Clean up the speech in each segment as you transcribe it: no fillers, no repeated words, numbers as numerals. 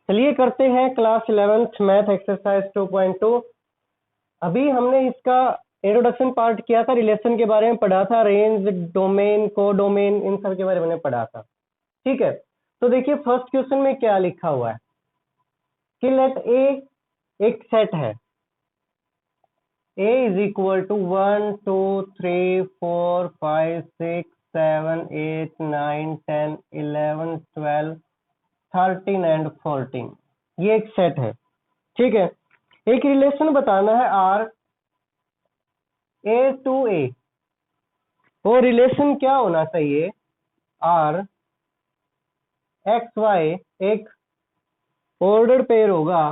चलिए करते हैं क्लास 11th मैथ एक्सरसाइज 2.2। अभी हमने इसका इंट्रोडक्शन पार्ट किया था, रिलेशन के बारे में पढ़ा था, रेंज, डोमेन, कोडोमेन, इन सब के बारे में पढ़ा था। ठीक है, तो देखिए फर्स्ट क्वेश्चन में क्या लिखा हुआ है कि लेट ए एक सेट है, A is equal to 1 2 3 4 5 6 7 8 9 10 11 12 13 and 14। ये एक सेट है। ठीक है, एक रिलेशन बताना है R A टू A। वो रिलेशन क्या होना चाहिए? R एक्स वाई एक ऑर्डर पेयर होगा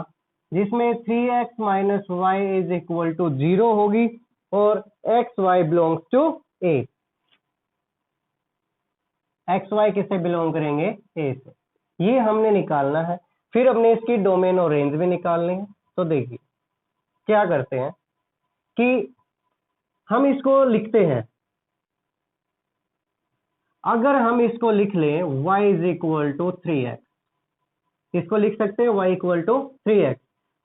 जिसमें 3x minus y is equal to 0 होगी और x y belongs to A। X y किससे बिलोंग करेंगे? A से। ये हमने निकालना है। फिर हमने इसकी डोमेन और रेंज भी निकालनी है। तो देखिए क्या करते हैं कि हम इसको लिखते हैं। अगर हम इसको लिख लें y is equal to 3x, इसको लिख सकते हैं y इक्वल टू 3x।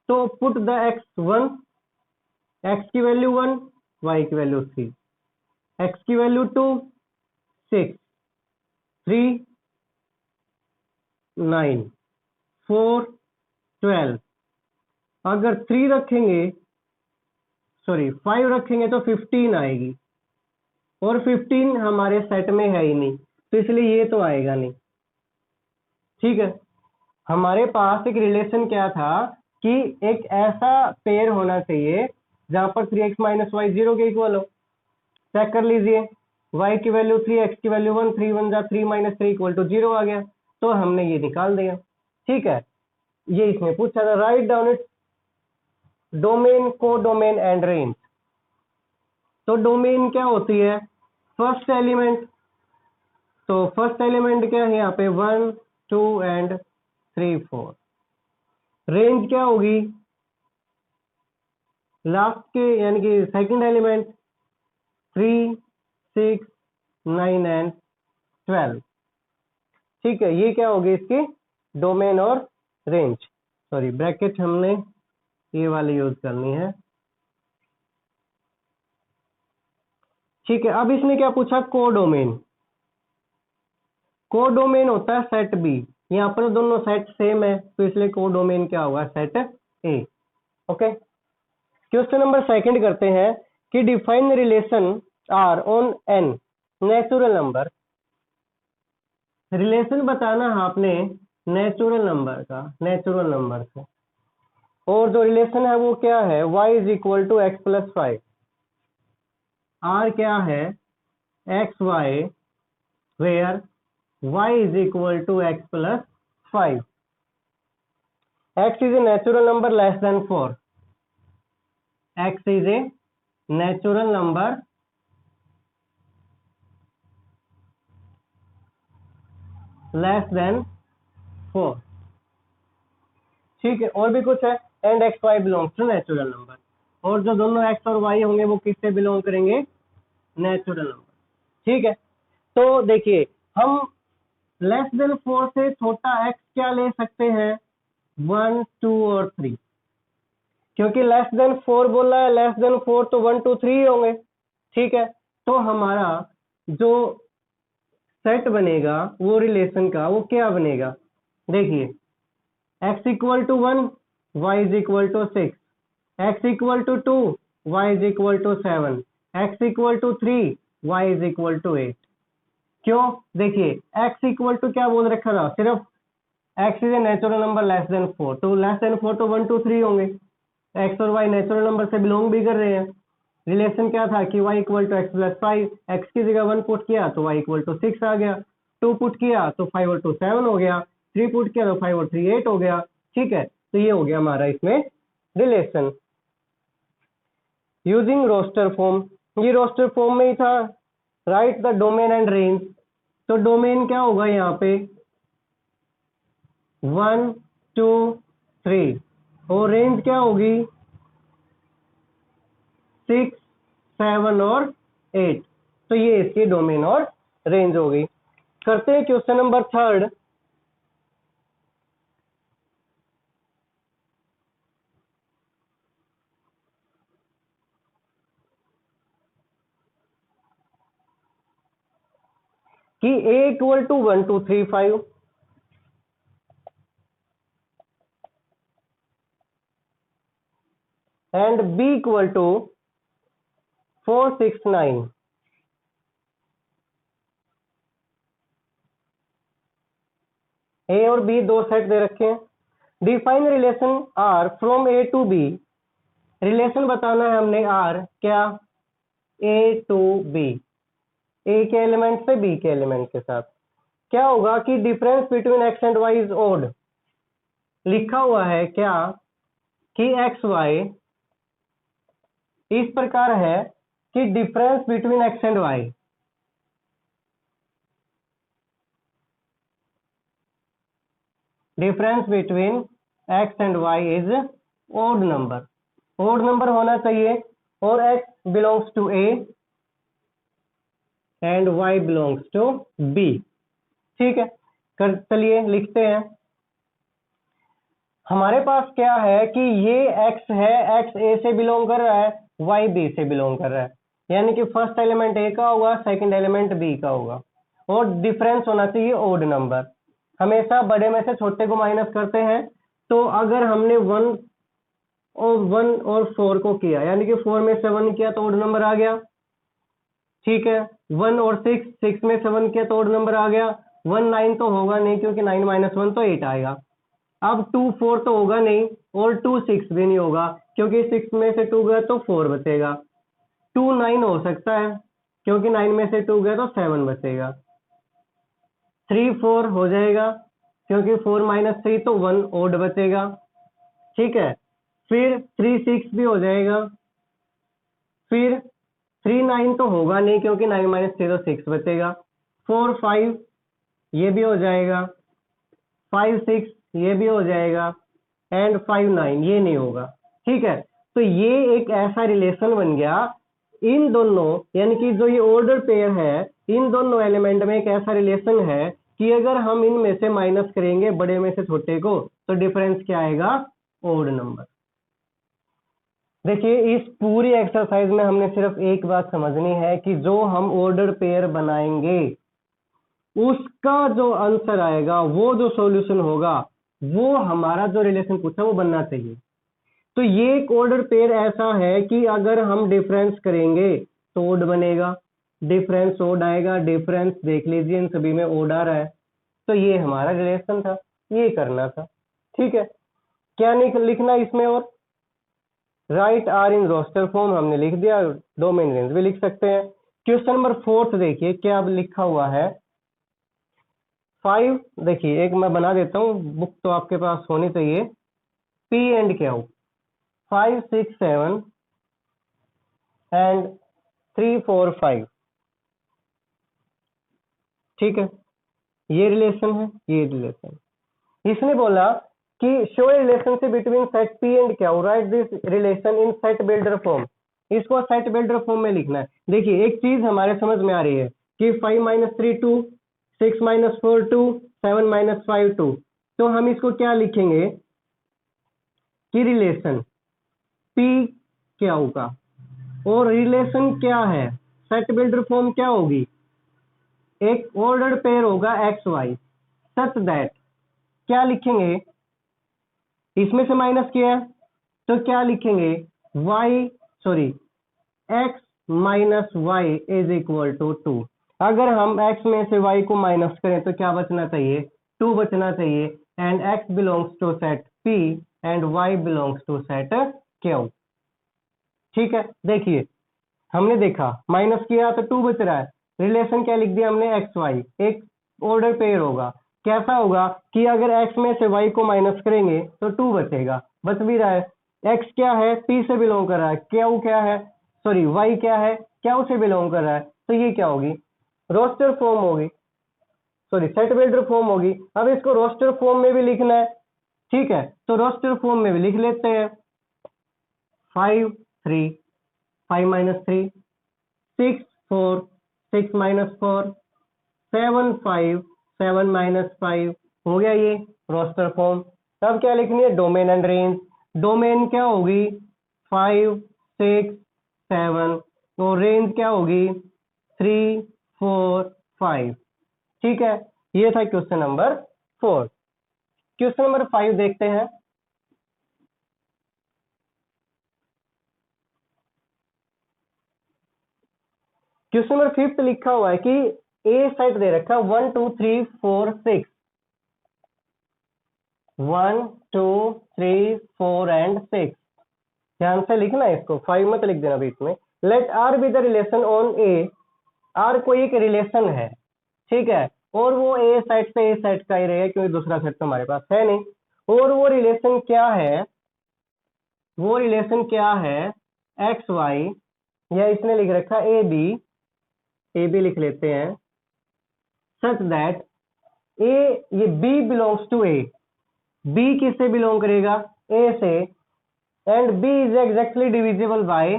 तो पुट द x1, x की वैल्यू 1, y की वैल्यू 3, x की वैल्यू 2, 6, 3, 9, 4, 12। अगर 3 रखेंगे, सॉरी 5 रखेंगे तो 15 आएगी और 15 हमारे सेट में है ही नहीं, तो इसलिए ये तो आएगा नहीं। ठीक है, हमारे पास एक रिलेशन क्या था कि एक ऐसा पेयर होना चाहिए जहां पर 3x माइनस वाई 0 के इक्वल हो। चेक कर लीजिए, y की वैल्यू 3, x की वैल्यू 1, 3 1 जा 3 माइनस 3 इक्वल टू 0 आ गया, तो हमने ये निकाल दिया। ठीक है, ये इसमें पूछा था, write down it domain, codomain and range. तो डोमेन क्या होती है? First element. तो फर्स्ट एलिमेंट क्या है यहाँ पे? 1 2 एंड 3 4। रेंज क्या होगी? लास्ट के यानी कि सेकंड एलिमेंट 3 6 9 एंड 12। ठीक है, ये क्या होगी इसकी डोमेन और रेंज। सॉरी ब्रैकेट हमने ये वाली यूज करनी है। ठीक है, अब इसने क्या पूछा? कोडोमेन। कोडोमेन होता है सेट बी। यहाँ पर दोनों सेट सेम है तो इसलिए कोडोमेन क्या होगा? Set A. Okay, question number second करते हैं कि define relation R on N natural number. Relation बताना है आपने नेचुरल नंबर का, नेचुरल नंबर से। और जो रिलेशन है वो क्या है? y is equal to x plus 5। R क्या है? X y where y is equal to x plus 5। x is a natural number less than 4। x is a natural number less than 4। ठीक है, और भी कुछ है? And x y belongs to natural number. और जो दोनों x और y होंगे वो किससे बिलोंग करेंगे? Natural number. ठीक है, तो देखिए हम लेस देन 4 से छोटा x क्या ले सकते हैं? 1 2 और 3। क्योंकि लेस देन 4 बोला है, लेस देन 4 तो 1 2 3 होंगे। ठीक है, तो हमारा जो सेट बनेगा वो रिलेशन का वो क्या बनेगा? देखिए x equal to 1, y is equal to 6, x equal to 2, y is equal to 7, x equal to 3, y is equal to 8। क्यों? देखिए x इक्वल टू क्या बोल रखा था? सिर्फ x is a natural number less than 4, तो less than 4 तो 1 2 3 होंगे। x और y नेचुरल नंबर से बिलोंग भी कर रहे हैं। रिलेशन क्या था कि y equal to x plus 5, x की जगह 1 पुट किया तो y इक्वल टू 6 आ गया, 2 पुट किया तो 5 और 2 7 हो गया, 3 पुट किया तो 5 और 3 8 हो गया। ठीक है, तो ये हो गया हमारा इसमें रिलेशन यूजिंग रोस्टर फॉर्म। ये रोस्टर फॉर्म में ही था। Right the domain and range. तो डोमेन क्या होगा यहाँ पे? 1 2 3 और रेंज क्या होगी? 6 7 और 8। तो ये इसकी डोमेन और रेंज हो गई। करते हैं क्वेश्चन नंबर थर्ड। कि a equal to 1 2 3 5 and b equal to 4 6 9। A और बी दो सेट दे रखे हैं। Define relation R from A to B. Relation बताना है हमने आर क्या, ए टू बी, ए के एलिमेंट से बी के एलिमेंट के साथ। क्या होगा कि difference between x and y is odd. लिखा हुआ है क्या कि एक्स वाई इस प्रकार है कि difference between x and y difference between x and y is odd number. Odd number होना चाहिए और x belongs to a and y belongs to b। ठीक है, चलिए लिखते हैं। हमारे पास क्या है कि ये x है, x a से बिलोंग कर रहा है, y b से बिलोंग कर रहा है, यानी कि फर्स्ट एलिमेंट a का होगा, सेकंड एलिमेंट b का होगा, और डिफरेंस होना चाहिए ओड नंबर। हमेशा बड़े में से छोटे को माइनस करते हैं। तो अगर हमने 1 और 4 को किया, यानी कि 4 में से 1 किया तो ओड नंबर आ गया। ठीक है, 1 और 6 में से 1 किया तो ओड नंबर आ गया। 1 9 तो होगा नहीं, क्योंकि 9 माइनस 1 तो 8 आएगा। अब 2 4 तो होगा नहीं, और 2 6 भी नहीं होगा, क्योंकि 6 में से 2 गया तो 4 बचेगा। 2 9 हो सकता है, क्योंकि 9 में से 2 गया तो 7 बचेगा। 3 4 हो जाएगा, क्योंकि 4 माइनस 3 तो 1 ओड बचेगा। ठीक है, फिर 3 6 भी हो जाएगा। फिर 3 9 तो होगा नहीं, क्योंकि 9 माइनस 3 तो 6 बचेगा। 4 5 ये भी हो जाएगा। 5 6 ये भी हो जाएगा, एंड 5 9 ये नहीं होगा। ठीक है, तो ये एक ऐसा रिलेशन बन गया इन दोनों, यानी कि जो ये ऑर्डर पेयर है, इन दोनों एलिमेंट में एक ऐसा रिलेशन है कि अगर हम इनमें से माइनस करेंगे बड़े में से छोटे को, तो डिफरेंस क्या आएगा, ऑड नंबर। देखिए, इस पूरी एक्सरसाइज में हमने सिर्फ एक बात समझनी है कि जो हम ऑर्डर पेयर बनाएंगे उसका जो आंसर आएगा, वो जो सॉल्यूशन होगा, वो हमारा जो रिलेशन पूछा वो बनना चाहिए। तो ये एक ऑर्डर पेयर ऐसा है कि अगर हम डिफरेंस करेंगे तो ओड बनेगा, डिफरेंस ओड आएगा। डिफरेंस देख लीजिए, इन सभी में ओड आ रहा है। तो ये हमारा रिलेशन था, ये करना था। ठीक है, क्या लिखना इसमें, और write R in roster form हमने लिख दिया, डोमेन रेंज भी लिख सकते हैं। क्वेश्चन नंबर 4 देखिए क्या लिखा हुआ है। 5 देखिए, एक मैं बना देता हूँ, बुक तो आपके पास होनी चाहिए। P and Q 5 6 7 and 3 4 5। ठीक है, ये रिलेशन है, ये रिलेशन। इसने बोला कि show A relationship between set P and Q, right this relation in set builder form. इसको सेट बिल्डर फॉर्म में लिखना है। देखिए, एक चीज हमारे समझ में आ रही है कि 5 माइनस 3 2, 6 माइनस 4 2, 7 माइनस 5 2। तो हम इसको क्या लिखेंगे कि रिलेशन P Q का, और रिलेशन क्या है, सेट बिल्डर फॉर्म क्या होगी, एक ऑर्डर पेयर होगा एक्स वाई, सच दैट क्या लिखेंगे, इसमें से माइनस किया है तो क्या लिखेंगे, x minus y is equal to 2। अगर हम x में से y को माइनस करें तो क्या बचना चाहिए, 2 बचना चाहिए। And x belongs to set P and y belongs to set Q। ठीक है, देखिए हमने देखा माइनस किया तो 2 बच रहा है। रिलेशन क्या लिख दिया हमने, एक्स वाई, एक ऑर्डर पेयर होगा। कैसा होगा कि अगर x में से y को माइनस करेंगे तो 2 बचेगा, बच भी रहा है। x क्या है, P से बिलोंग कर रहा है, Q क्या है, y क्या है, Q से बिलोंग कर रहा है। तो ये क्या होगी, रोस्टर फॉर्म होगी, सेट बिल्डर फॉर्म होगी। अब इसको रोस्टर फॉर्म में भी लिखना है। ठीक है, तो रोस्टर फॉर्म में भी लिख लेते हैं। 5 3 5 माइनस 3, 6 4 6 माइनस 4, 7 5 7 माइनस 5 हो गया ये रोस्टर फॉर्म। अब क्या लिखनी है, डोमेन एंड रेंज। डोमेन क्या होगी, 5 6 7, और रेंज क्या होगी, 3 4 5। ठीक है, ये था क्वेश्चन नंबर 4। क्वेश्चन नंबर 5 देखते हैं। क्वेश्चन नंबर 5 लिखा हुआ है कि ए सेट दे रखा है 1 2 3 4 6, 1 2 3 4 एंड 6। ध्यान से लिखना है इसको, 5 मत लिख देना बीच में। Let R be the relation on A, R कोई एक रिलेशन है, ठीक है, और वो ए सेट से ए सेट का ही रहेगा क्योंकि दूसरा सेट तो हमारे पास है नहीं। और वो रिलेशन क्या है, वो रिलेशन क्या है, एक्स वाई, या इसने लिख रखा ए बी लिख लेते हैं, सच दैट ए, ये B belongs to A, B किससे बिलोंग करेगा, ए से, and B is exactly divisible by,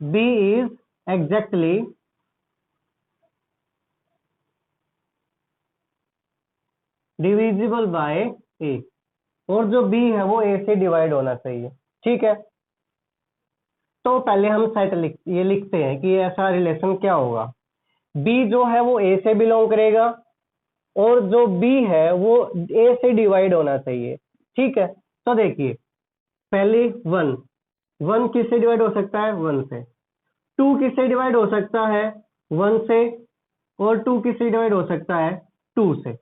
B is exactly divisible by A, और जो बी है वो ए से डिवाइड होना चाहिए, ठीक है। तो पहले हम सेट ये लिखते हैं कि ऐसा रिलेशन क्या होगा, बी जो है वो ए से बिलोंग करेगा और जो बी है वो ए से डिवाइड होना चाहिए, ठीक है। तो देखिए पहले 1 किससे डिवाइड हो सकता है, 1 से। 2 किससे डिवाइड हो सकता है, 1 से, और 2 किससे डिवाइड हो सकता है, 2 से।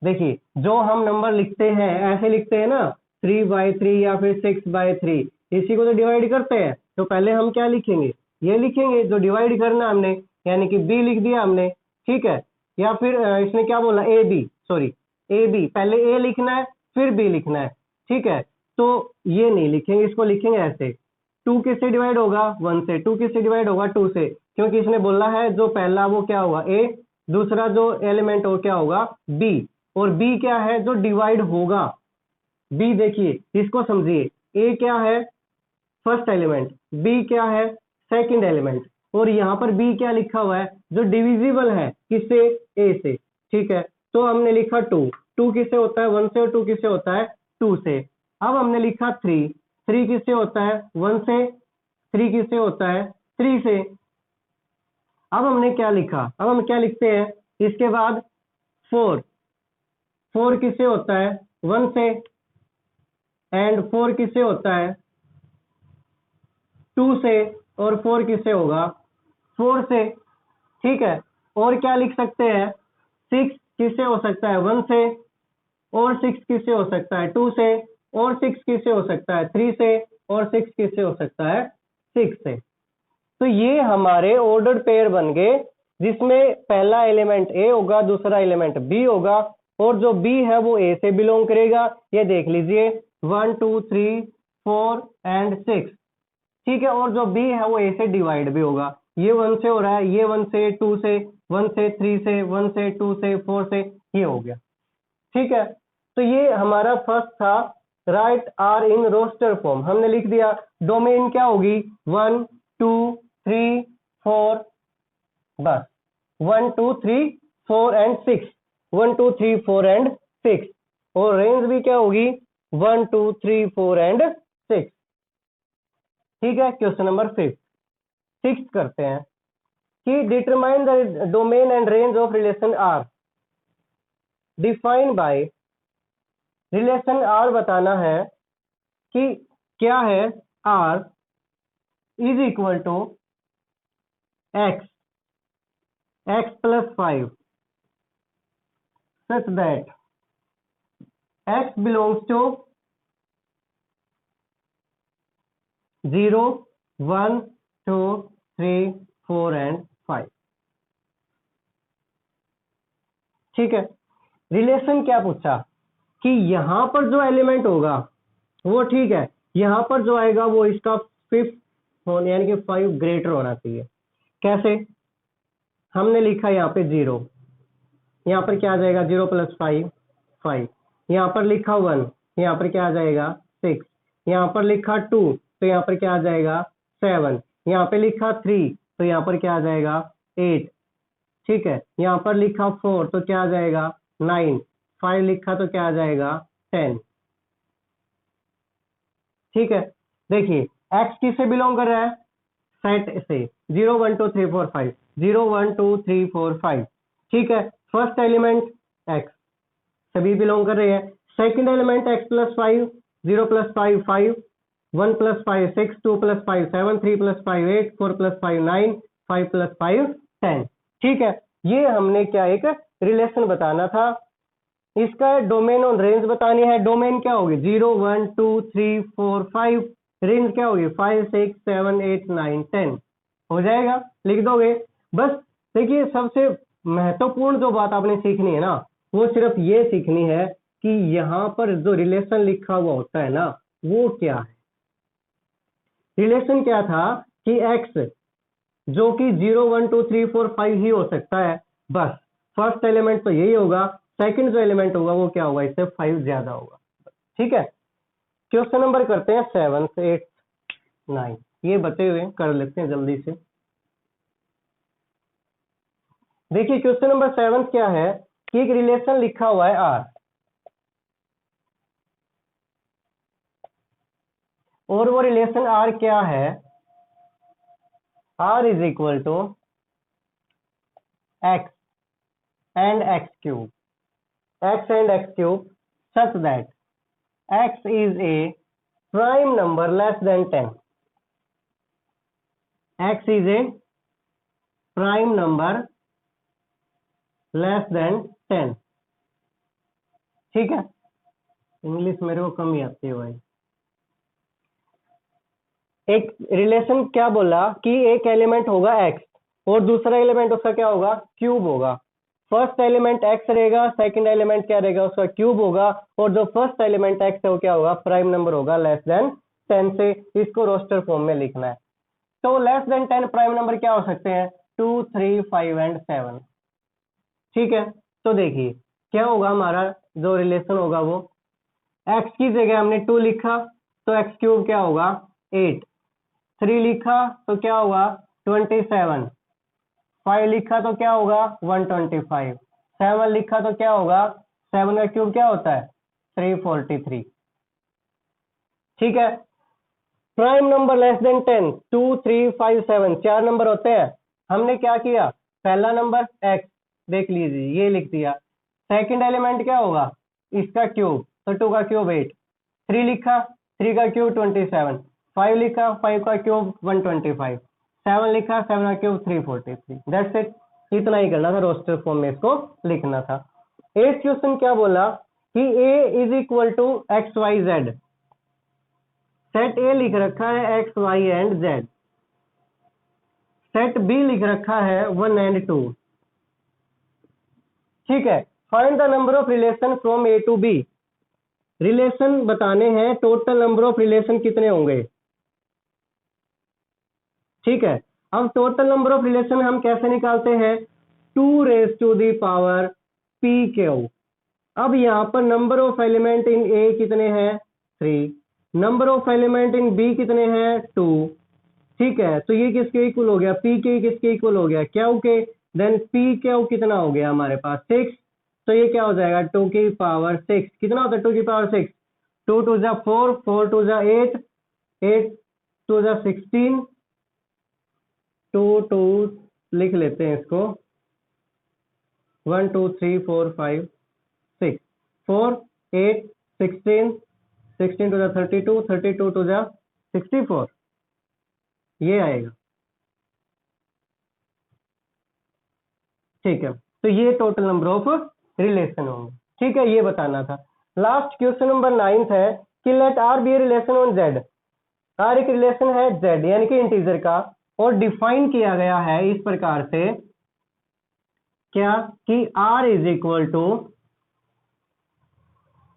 देखिए जो हम नंबर लिखते हैं ऐसे लिखते हैं ना, 3/3 या फिर 6/3, इसी को तो डिवाइड करते हैं। तो पहले हम क्या लिखेंगे, ये लिखेंगे जो डिवाइड करना हमने, यानी कि बी लिख दिया हमने, ठीक है। या फिर इसने क्या बोला, A B, sorry A B, पहले ए लिखना है फिर बी लिखना है, ठीक है। तो ये नहीं लिखेंगे, इसको लिखेंगे ऐसे, 2 किससे डिवाइड होगा, 1 से, 2 किससे डिवाइड होगा, 2 से, क्योंकि इसने बोला है जो पहला वो क्या होगा ए, दूसरा जो एलिमेंट हो क्या होगा बी, और बी क्या है जो डिवाइड होगा, बी देखिए इसको समझिए, ए क्या है फर्स्ट एलिमेंट, बी क्या है सेकंड एलिमेंट, और यहाँ पर बी क्या लिखा हुआ है जो डिविजिबल है किससे, ए से, ठीक है। तो हमने लिखा 2 किससे होता है, 1 से, और 2 किससे होता है, 2 से। अब हमने लिखा 3 किससे होता है, 1 से, 3 किससे होता है, 3 से। अब हमने क्या लिखा, अब हम क्या लिखते हैं इसके बाद, 4 किससे होता है, 1 से, एंड 4 किससे होता है, 2 से, और 4 किससे होगा, 4 से, ठीक है। और क्या लिख सकते हैं, 6 किससे हो सकता है, 1 से, और 6 किससे हो सकता है, 2 से, और 6 किससे हो सकता है, 3 से, और 6 किससे हो सकता है, 6 से। तो ये हमारे ऑर्डर्ड पेयर बन गए, जिसमें पहला एलिमेंट ए होगा, दूसरा एलिमेंट बी होगा, और जो बी है वो ए से बिलोंग करेगा। ये देख लीजिए 1 2 3 4 एंड 6, ठीक है। और जो बी है वो ए से डिवाइड भी होगा, ये 1 से हो रहा है, ये 1 से, 2 से, 1 से, 3 से, 1 से, 2 से, 4 से, ये हो गया, ठीक है। तो ये हमारा फर्स्ट था, write R in roster form, हमने लिख दिया। डोमेन क्या होगी, 1 2 3 4, बस 1 2 3 4 एंड 6, 1 2 3 4 एंड 6, और रेंज भी क्या होगी 1 2 3 4 एंड 6, ठीक है। क्वेश्चन नंबर 6 करते हैं कि determine the domain and range of relation R, define by, relation R बताना है कि क्या है, R is equal to x plus 5 such that x belongs to 0 1 2 3 4 and 5, ठीक है। रिलेशन क्या पूछा कि यहां पर जो एलिमेंट होगा वो, ठीक है, यहां पर जो आएगा वो इसका 5th होने, यानी कि 5 ग्रेटर होना चाहिए। कैसे, हमने लिखा यहाँ पे 0, यहाँ पर क्या आ जाएगा 0 + 5 5, यहाँ पर लिखा 1, यहाँ पर क्या आ जाएगा 6, यहाँ पर लिखा 2, तो यहाँ पर क्या आ जाएगा 7, यहाँ पे लिखा 3, तो यहाँ पर क्या आ जाएगा 8, ठीक है। यहाँ पर लिखा 4, तो क्या आ जाएगा 9, 5 लिखा तो क्या आ जाएगा 10, ठीक है। देखिए x किससे बिलोंग कर रहा है, सेट से, 0 1 2 3 4 5, 0 1 2 3 4 5, ठीक है। फर्स्ट एलिमेंट x सभी बिलोंग कर रहे हैं, second element x plus 5, 0 plus 5 5, 1 plus 5 6, 2 plus 5 7, 3 plus 5 8, 4 plus 5 9, 5 plus 5 10। ठीक है, ये हमने क्या एक रिलेशन बताना था। इसका डोमेन और रेंज बतानी है। डोमेन क्या होगी 0 1 2 3 4 5, रेंज क्या होगी 5 6 7 8 9 10। हो जाएगा, लिख दोगे बस। देखिए सबसे महत्वपूर्ण जो बात आपने सीखनी है ना, वो सिर्फ ये सीखनी है कि यहाँ पर जो रिलेशन लिखा हुआ होता है ना, वो क्या है। रिलेशन क्या था कि x जो कि 0 1 2 3 4 5 ही हो सकता है, बस फर्स्ट एलिमेंट तो यही होगा, सेकंड जो एलिमेंट होगा वो क्या होगा, इससे 5 ज्यादा होगा। ठीक है, क्वेश्चन नंबर करते हैं 7 8 9, ये बचे हुए कर लेते हैं जल्दी से। देखिए क्वेश्चन नंबर 7 क्या है कि एक रिलेशन लिखा हुआ है R, और वो रिलेशन R क्या है, R is equal to x and x cube, x and x cube such that x is a prime number less than 10, x is a prime number less than 10। ठीक है, English मेरे को कम ही आती है भाई। एक रिलेशन क्या बोला कि एक एलिमेंट होगा x और दूसरा एलिमेंट उसका क्या होगा, क्यूब होगा। फर्स्ट एलिमेंट x रहेगा, सेकंड एलिमेंट क्या रहेगा, उसका क्यूब होगा, और जो फर्स्ट एलिमेंट x है वो क्या होगा, प्राइम नंबर होगा लेस देन 10 से। इसको रोस्टर फॉर्म में लिखना है। तो लेस देन 10 प्राइम नंबर क्या हो सकते हैं, 2 3 5 एंड 7। ठीक है, तो देखिए क्या होगा, हमारा जो रिलेशन होगा वो x की जगह हमने 2 लिखा तो x क्यूब क्या होगा 8, 3 लिखा तो क्या होगा 27, 5 लिखा तो क्या होगा 125, 7 लिखा तो क्या होगा, 7 का क्यूब क्या होता है 343। ठीक है, prime number less then 10 2 3 5 7 4 number होते हैं। हमने क्या किया, पहला नंबर x देख लीजिए ये लिख दिया, सेकंड एलिमेंट क्या होगा इसका क्यूब, तो 2 का क्यूब 8, 3 लिखा 3 का क्यूब 27, 5 लिखा 5 का क्यूब 125, 7 लिखा 7 का क्यूब 343। दैट्स इट, इतना ही करना था, रोस्टर फॉर्म में इसको लिखना था। 8th क्वेश्चन क्या बोला कि a is equal to x y z. Set A लिख रखा है x y and z, set B लिख रखा है 1 एंड 2। ठीक है, find the number of relation from A to B. रिलेशन बताने हैं, टोटल नंबर ऑफ रिलेशन कितने होंगे। ठीक है, अब टोटल नंबर ऑफ रिलेशन हम कैसे निकालते हैं, 2 raise to the power p q. अब यहाँ पर number of element in A कितने हैं 3, number of element in B कितने हैं 2। ठीक है, तो ये किसके इक्वल हो गया, पी के किसके इक्वल हो गया, क्यू के। देन पी क्यू कितना हो गया हमारे पास 6, तो ये क्या हो जाएगा 2 की पावर 6। कितना होता है 2 की पावर 6, 2 2 जा 4, 4 2 जा 8, 8 2 जा 16, 2 2 लिख लेते हैं इसको, 1 2 3 4 5 6, 4 8 16, 16 टू जा 32, 32 टू जा 64, ये आएगा। ठीक है, तो ये टोटल नंबर ऑफ रिलेशन होंगे। ठीक है, ये बताना था। लास्ट क्वेश्चन नंबर 9th है कि let R be a relation on Z. R एक रिलेशन है जेड यानी कि इंटीजर का, और डिफाइन किया गया है इस प्रकार से क्या कि R is equal to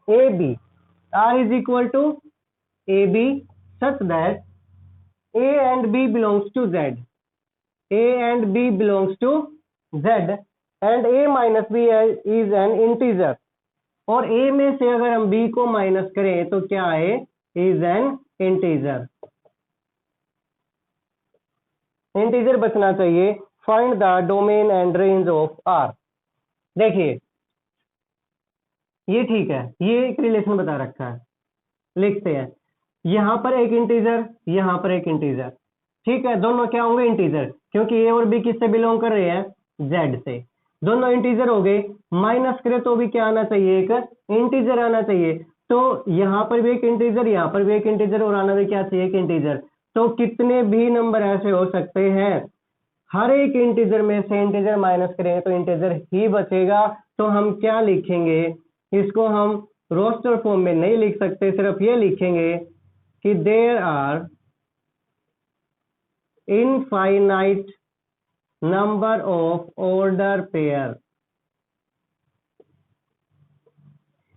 A b, R is equal to A b such that a and b belongs to Z, a and b belongs to Z and a minus b is an integer. और a में से अगर हम b को minus करें तो क्या है, इज एन इंटीजर। इंटीजर बचना चाहिए। Find the domain and range of r। देखिए ये ठीक है, ये एक रिलेशन बता रखा है, लिखते हैं यहां पर एक इंटीजर, यहां पर एक इंटीजर। ठीक है, दोनों क्या होंगे इंटीजर, क्योंकि a और b किससे बिलोंग कर रहे हैं जेड से। दोनों इंटीजर हो गए, माइनस करें तो भी क्या आना चाहिए, एक इंटीजर आना चाहिए। तो यहाँ पर भी एक इंटीजर, यहाँ पर भी एक इंटीजर, और आना भी क्या चाहिए, एक इंटीजर। तो कितने भी नंबर ऐसे हो सकते हैं, हर एक इंटीजर में से इंटीजर माइनस करेंगे तो इंटीजर ही बचेगा। तो हम क्या लिखेंगे, इसको हम रोस्टर फॉर्म में नहीं लिख सकते, सिर्फ ये लिखेंगे कि there are infinite number of order pair.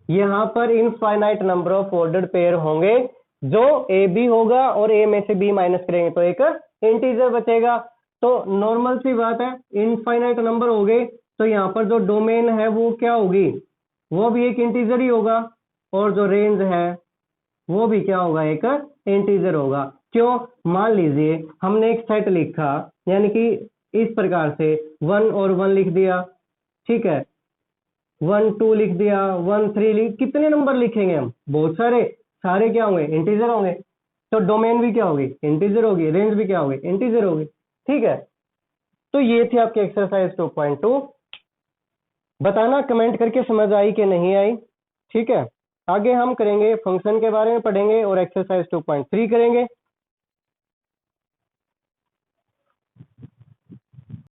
यहां पर infinite number of order pair होंगे, जो ए बी होगा और ए में से बी माइनस करेंगे तो एक इंटीजर बचेगा। तो नॉर्मल सी बात है, इनफाइनाइट नंबर हो गए तो यहाँ पर जो डोमेन है वो क्या होगी, वो भी एक इंटीजर ही होगा, और जो रेंज है वो भी क्या होगा, एक इंटीजर होगा। क्यों, मान लीजिए हमने एक सेट लिखा, यानी कि इस प्रकार से 1 और 1 लिख दिया, ठीक है, 1 2 लिख दिया, 1 3 कितने नंबर लिखेंगे हम, बहुत सारे, सारे क्या होंगे, इंटीजर होंगे। तो डोमेन भी क्या होगी, इंटीजर होगी, रेंज भी क्या होगी, इंटीजर होगी। ठीक है, तो ये थी आपकी एक्सरसाइज 2.2। बताना कमेंट करके समझ आई कि नहीं आई। ठीक है, आगे हम करेंगे फंक्शन के बारे में पढ़ेंगे और एक्सरसाइज 2.3 करेंगे।